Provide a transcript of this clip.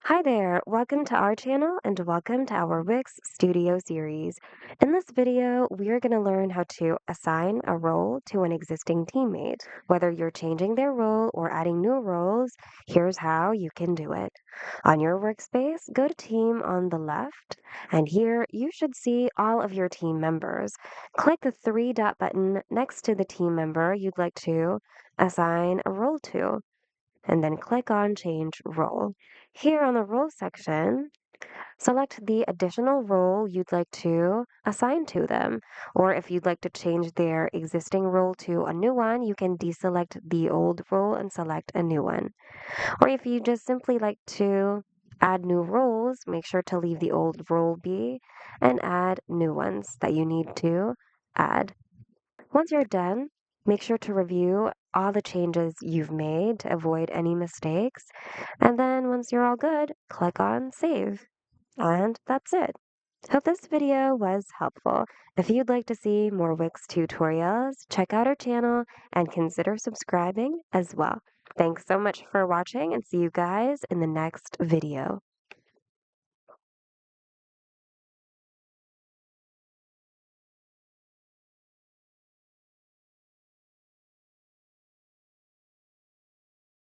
Hi there, welcome to our channel and welcome to our Wix Studio series. In this video, we are going to learn how to assign a role to an existing teammate. Whether you're changing their role or adding new roles, here's how you can do it. On your workspace, go to Team on the left, and here you should see all of your team members. Click the three-dot button next to the team member you'd like to assign a role to and then click on Change Role. Here on the Role section, select the additional role you'd like to assign to them. Or if you'd like to change their existing role to a new one, you can deselect the old role and select a new one. Or if you just simply like to add new roles, make sure to leave the old role be and add new ones that you need to add. Once you're done, make sure to review all the changes you've made to avoid any mistakes. And then once you're all good, click on Save. And that's it. Hope this video was helpful. If you'd like to see more Wix tutorials, check out our channel and consider subscribing as well. Thanks so much for watching and see you guys in the next video.